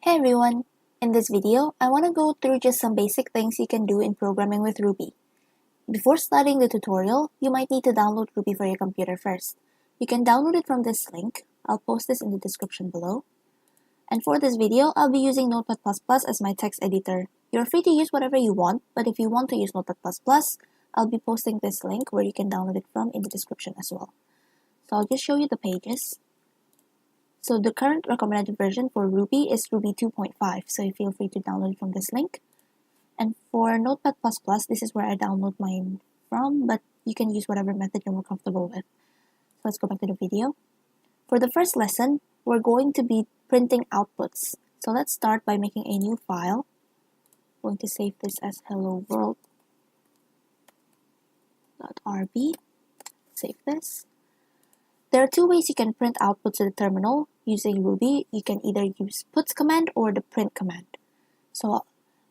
Hey everyone! In this video, I want to go through just some basic things you can do in programming with Ruby. Before starting the tutorial, you might need to download Ruby for your computer first. You can download it from this link. I'll post this in the description below. And for this video, I'll be using Notepad++ as my text editor. You're free to use whatever you want, but if you want to use Notepad++, I'll be posting this link where you can download it from in the description as well. So I'll just show you the pages. So the current recommended version for Ruby is Ruby 2.5, so feel free to download it from this link. And for Notepad++, this is where I download mine from, but you can use whatever method you're more comfortable with. So let's go back to the video. For the first lesson, we're going to be printing outputs. So let's start by making a new file. I'm going to save this as hello world.rb. Save this. There are two ways you can print output to the terminal using Ruby. You can either use puts command or the print command. So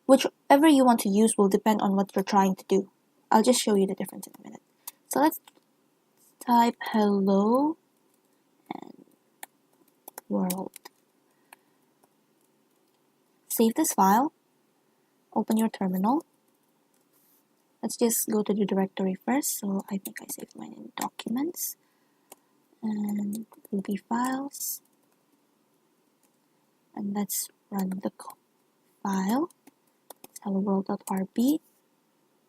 whichever you want to use will depend on what you're trying to do. I'll just show you the difference in a minute. So let's type hello and world. Save this file. Open your terminal. Let's just go to the directory first. So I think I saved mine in documents. And Ruby files, and let's run the file. It's hello world.rb.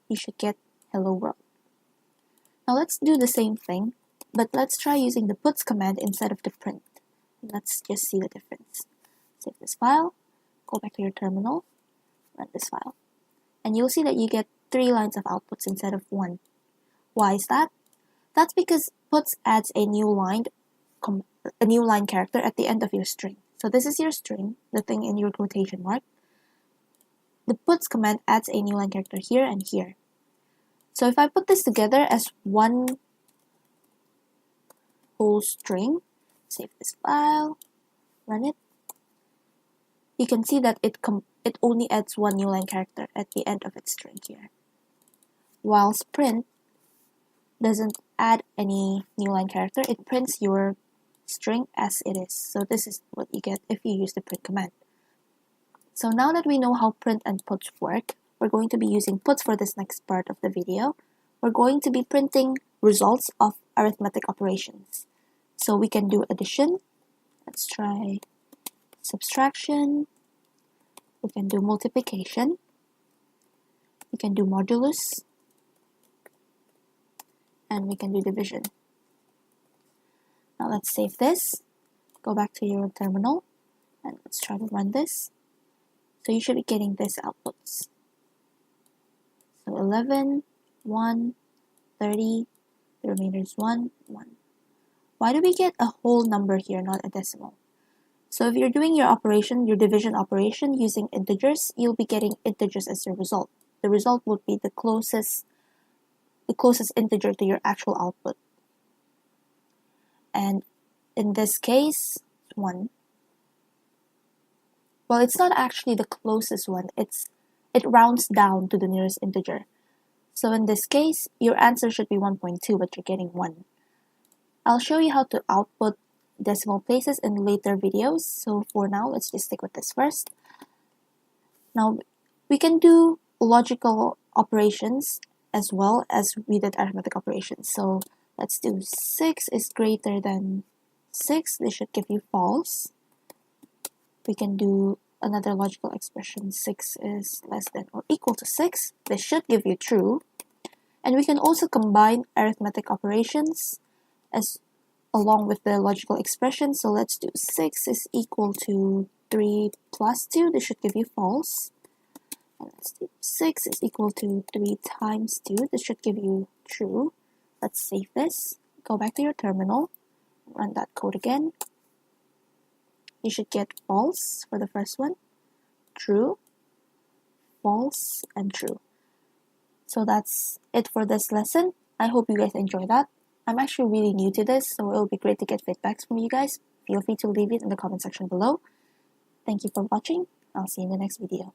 You should get hello world. Now let's do the same thing, but let's try using the puts command instead of the print. Let's just see the difference. Save this file, go back to your terminal, run this file, and you'll see that you get 3 lines of outputs instead of 1. Why is that? That's because puts adds a new line character at the end of your string. So this is your string, the thing in your quotation mark. The puts command adds a new line character here and here. So if I put this together as one whole string, save this file, run it, you can see that it only adds one new line character at the end of its string here. Whilst print doesn't add any new line character, it prints your string as it is. So this is what you get if you use the print command. So now that we know how print and puts work, we're going to be using puts for this next part of the video. We're going to be printing results of arithmetic operations. So we can do addition. Let's try subtraction. We can do multiplication. We can do modulus. And we can do division. Now let's save this, go back to your terminal, and let's try to run this. So you should be getting this outputs. So 11, 1, 30, the remainder is 1, 1. Why do we get a whole number here, not a decimal? So if you're doing your operation, your division operation using integers, you'll be getting integers as your result. The result would be the closest integer to your actual output. And in this case, 1. Well, it's not actually the closest one. It rounds down to the nearest integer. So in this case, your answer should be 1.2, but you're getting 1. I'll show you how to output decimal places in later videos. So for now, let's just stick with this first. Now, we can do logical operations as well as we did arithmetic operations. So let's do 6 is greater than 6. This should give you false. We can do another logical expression. 6 is less than or equal to 6. This should give you true. And we can also combine arithmetic operations along with the logical expression. So let's do 6 is equal to 3 plus 2. This should give you false. Let's do 6 is equal to 3 times 2. This should give you true. Let's save this. Go back to your terminal. Run that code again. You should get false for the first one. True. False and true. So that's it for this lesson. I hope you guys enjoy that. I'm actually really new to this, so it'll be great to get feedbacks from you guys. Feel free to leave it in the comment section below. Thank you for watching. I'll see you in the next video.